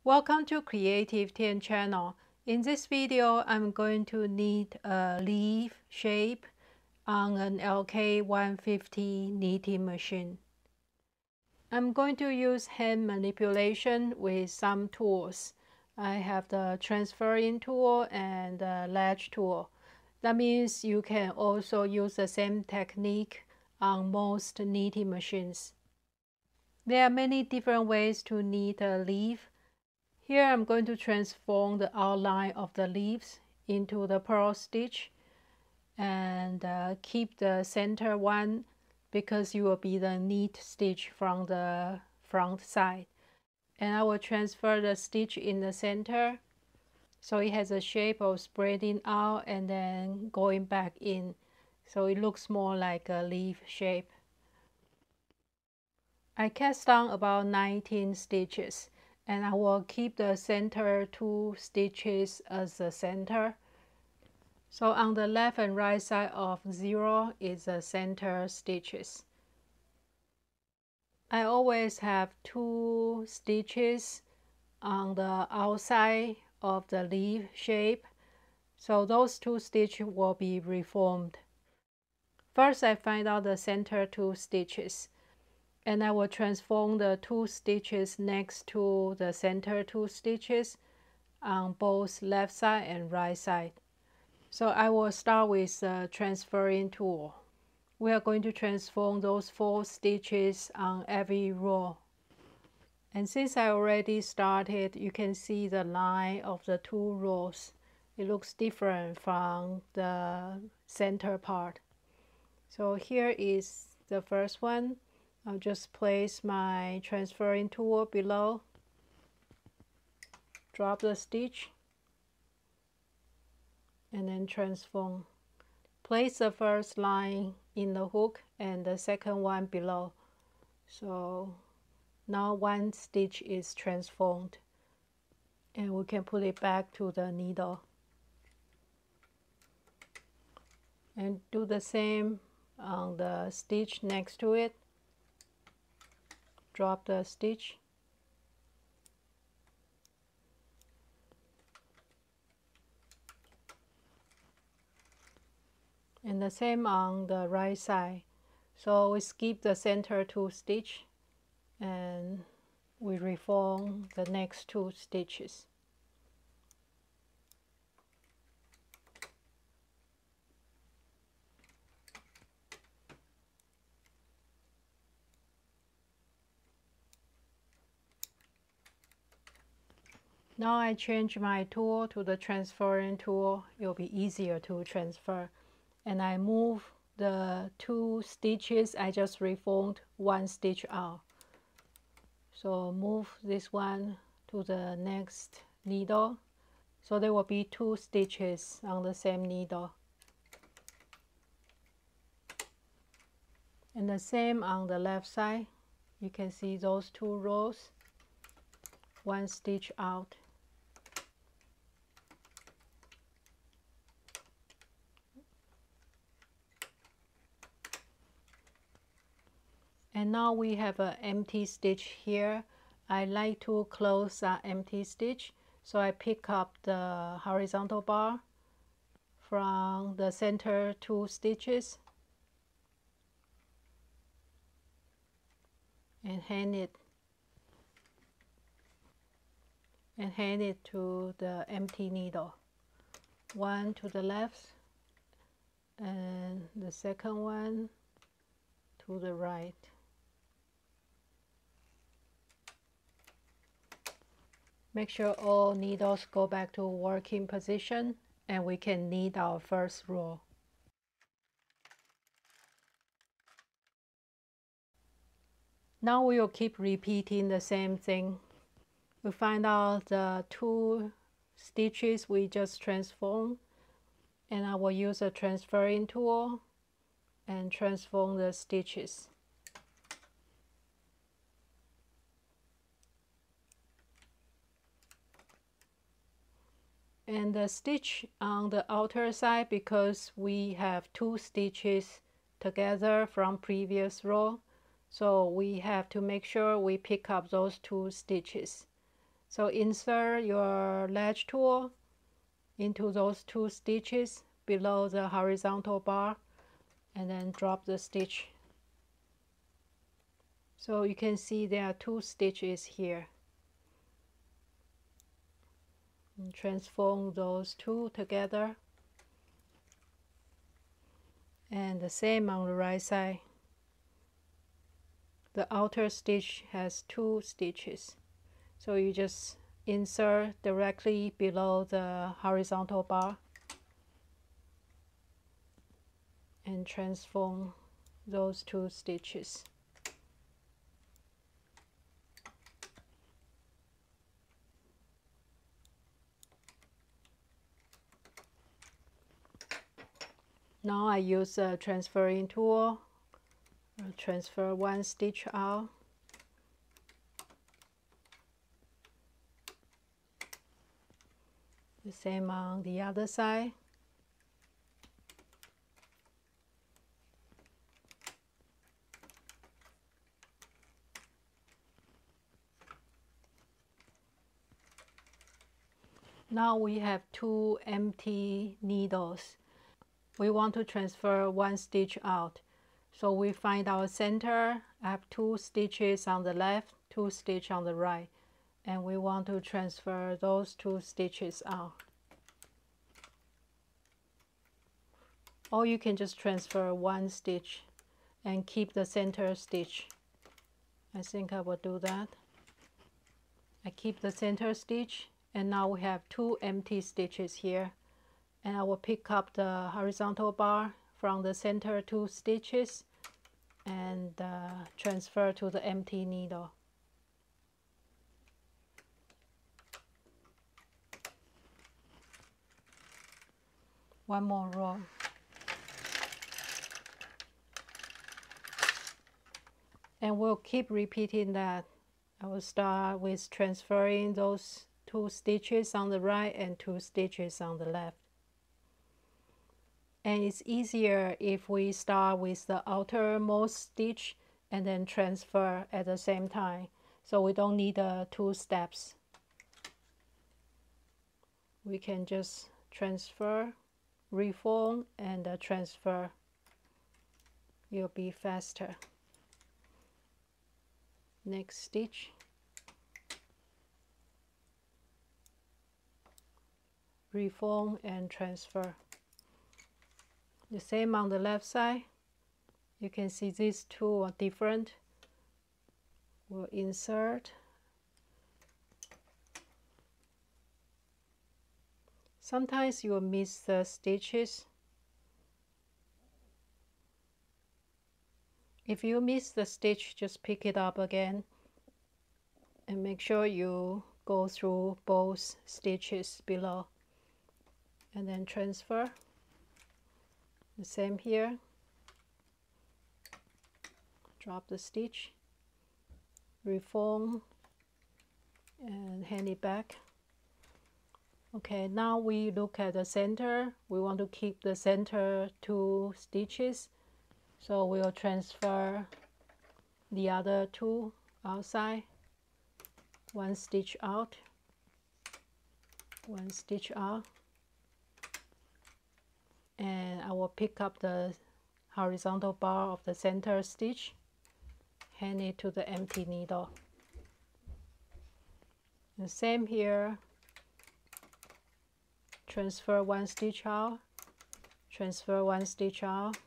Welcome to Creative Tien channel. In this video, I'm going to knit a leaf shape on an LK150 knitting machine. I'm going to use hand manipulation with some tools. I have the transferring tool and the latch tool. That means you can also use the same technique on most knitting machines. There are many different ways to knit a leaf. Here I'm going to transform the outline of the leaves into the purl stitch and keep the center one because you will be the knit stitch from the front side. And I will transfer the stitch in the center so it has a shape of spreading out and then going back in, so it looks more like a leaf shape. I cast on about 19 stitches, and I will keep the center 2 stitches as the center. So on the left and right side of 0 is the center stitches. I always have 2 stitches on the outside of the leaf shape, so those 2 stitches will be reformed. First, I find out the center 2 stitches, and I will transform the 2 stitches next to the center 2 stitches on both left side and right side. So I will start with the transferring tool. We are going to transform those 4 stitches on every row. And since I already started, you can see the line of the 2 rows. It looks different from the center part. So here is the first one. I'll just place my transferring tool below, drop the stitch, and then transform. Place the first line in the hook and the second one below. So now 1 stitch is transformed, and we can put it back to the needle. And do the same on the stitch next to it. Drop the stitch, and the same on the right side. So we skip the center 2 stitch and we reform the next 2 stitches. Now I change my tool to the transferring tool. It will be easier to transfer. And I move the 2 stitches I just reformed 1 stitch out. So move this one to the next needle. So there will be 2 stitches on the same needle. And the same on the left side. You can see those 2 rows. 1 stitch out. And now we have an empty stitch here. I like to close that empty stitch, so I pick up the horizontal bar from the center 2 stitches and hand it to the empty needle. 1 to the left and the second one to the right. Make sure all needles go back to working position and we can knit our first row. Now we will keep repeating the same thing. We find out the 2 stitches we just transformed, and I will use a transferring tool and transform the stitches. And the stitch on the outer side, because we have 2 stitches together from previous row, so we have to make sure we pick up those 2 stitches. So insert your latch tool into those 2 stitches below the horizontal bar and then drop the stitch. So you can see there are 2 stitches here. And transform those 2 together. And the same on the right side. The outer stitch has 2 stitches. So you just insert directly below the horizontal bar and transform those 2 stitches. Now I use a transferring tool. I'll transfer 1 stitch out. The same on the other side. Now we have 2 empty needles. We want to transfer 1 stitch out. So we find our center. I have 2 stitches on the left, 2 stitches on the right. And we want to transfer those 2 stitches out. Or you can just transfer 1 stitch and keep the center stitch. I think I will do that. I keep the center stitch, and now we have 2 empty stitches here. And I will pick up the horizontal bar from the center 2 stitches and transfer to the empty needle. One more row. And we'll keep repeating that. I will start with transferring those 2 stitches on the right and 2 stitches on the left. And it's easier if we start with the outermost stitch and then transfer at the same time. So we don't need 2 steps. We can just transfer, reform, and transfer. It'll be faster. Next stitch. Reform and transfer. The same on the left side. You can see these 2 are different. We'll insert. Sometimes you will miss the stitches. If you miss the stitch, just pick it up again and make sure you go through both stitches below and then transfer. The same here. Drop the stitch, reform, and hand it back. Okay, now we look at the center. We want to keep the center 2 stitches. So we'll transfer the other 2 outside. 1 stitch out, 1 stitch out. And I will pick up the horizontal bar of the center stitch, hand it to the empty needle. The same here. Transfer 1 stitch out, transfer 1 stitch out,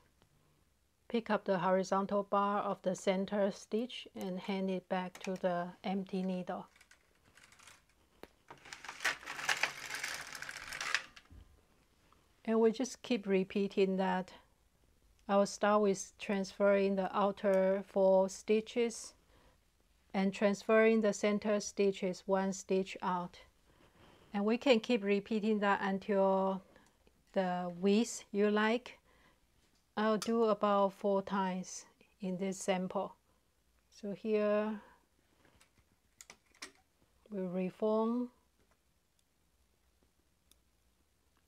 pick up the horizontal bar of the center stitch and hand it back to the empty needle. And we just keep repeating that. I will start with transferring the outer 4 stitches and transferring the center stitches 1 stitch out. And we can keep repeating that until the width you like. I'll do about 4 times in this sample. So here we reform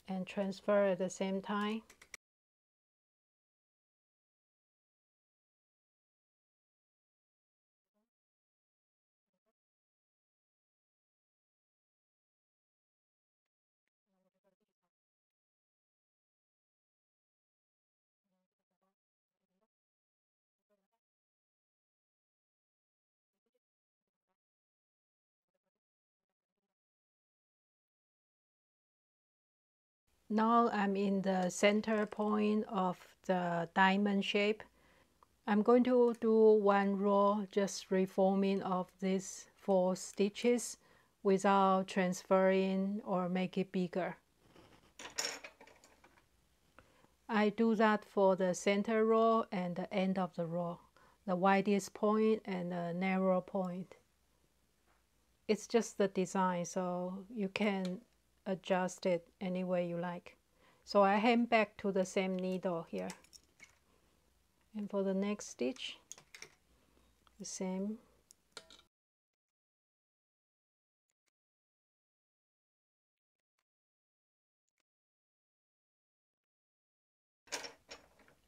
and transfer at the same time. Now I'm in the center point of the diamond shape. I'm going to do one row, just reforming of these 4 stitches without transferring or make it bigger. I do that for the center row and the end of the row, the widest point and the narrow point. It's just the design, so you can adjust it any way you like. So I hem back to the same needle here. And for the next stitch, the same.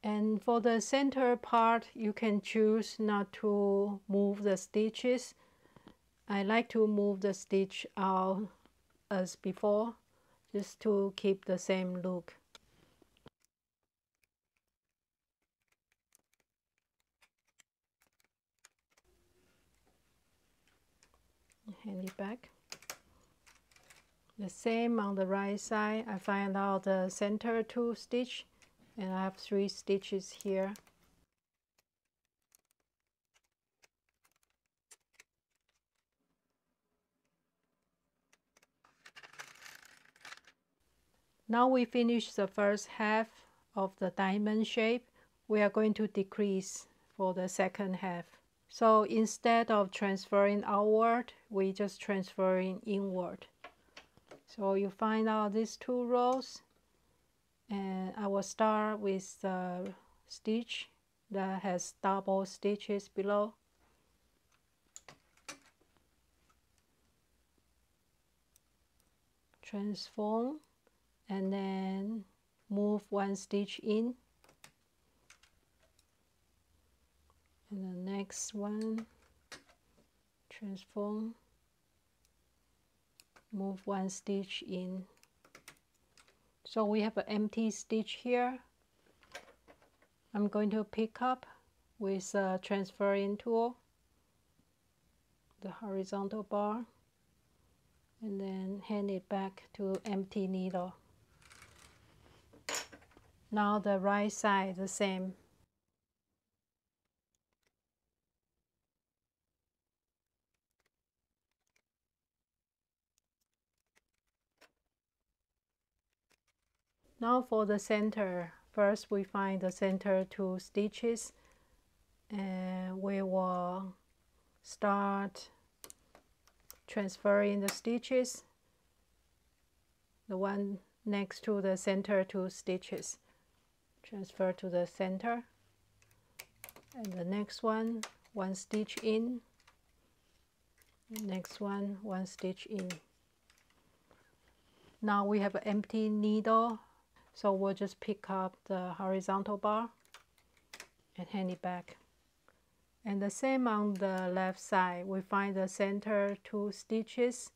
And for the center part, you can choose not to move the stitches. I like to move the stitch out as before, just to keep the same look. Hand it back. The same on the right side. I find out the center 2 stitch, and I have 3 stitches here. Now we finish the first half of the diamond shape. We are going to decrease for the second half. So instead of transferring outward, we just transferring inward. So you find out these 2 rows, and I will start with the stitch that has double stitches below. Transform and then move 1 stitch in, and the next one, transform, move 1 stitch in. So we have an empty stitch here. I'm going to pick up with a transferring tool the horizontal bar, and then hand it back to empty needle. Now the right side the same. Now for the center, first we find the center 2 stitches, and we will start transferring the stitches, the one next to the center 2 stitches. Transfer to the center, and the next one, 1 stitch in, next one, 1 stitch in. Now we have an empty needle, so we'll just pick up the horizontal bar and hand it back. And the same on the left side, we find the center 2 stitches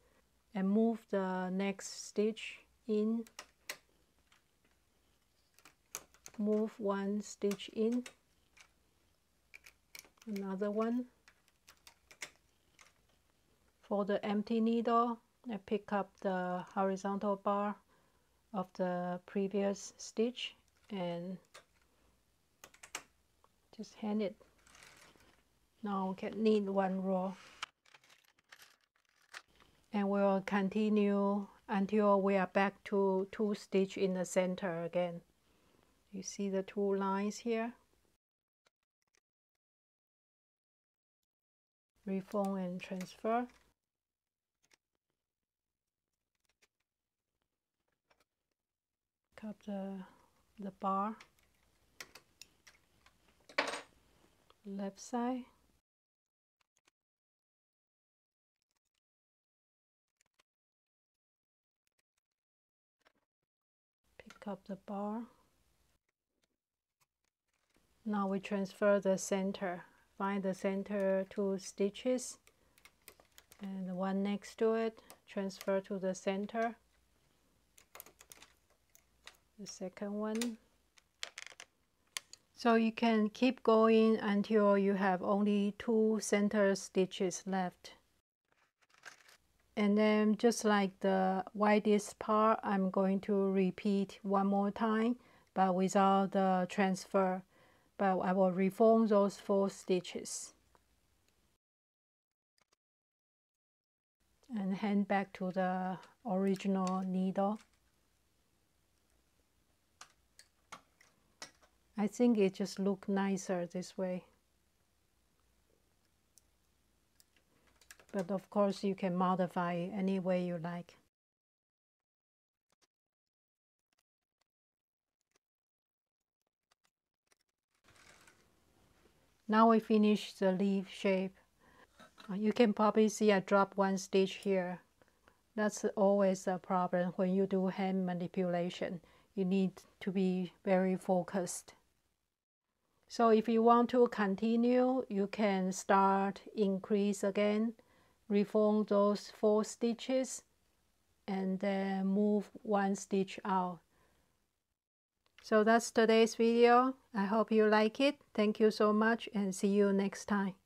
and move the next stitch in, move 1 stitch in, another one. For the empty needle, I pick up the horizontal bar of the previous stitch and just hand it. Now we can knit 1 row, and we'll continue until we are back to 2 stitch in the center again. You see the 2 lines here. Reform and transfer. Pick up the bar, left side. Pick up the bar. Now we transfer the center. Find the center 2 stitches, and the one next to it, transfer to the center. The second one. So you can keep going until you have only 2 center stitches left. And then just like the widest part, I'm going to repeat one more time, but without the transfer. But I will reform those 4 stitches. And hand back to the original needle. I think it just looks nicer this way. But of course you can modify it any way you like. Now we finish the leaf shape. You can probably see I dropped 1 stitch here. That's always a problem when you do hand manipulation. You need to be very focused. So if you want to continue, you can start increase again, reform those 4 stitches, and then move 1 stitch out. So that's today's video. I hope you like it. Thank you so much and see you next time.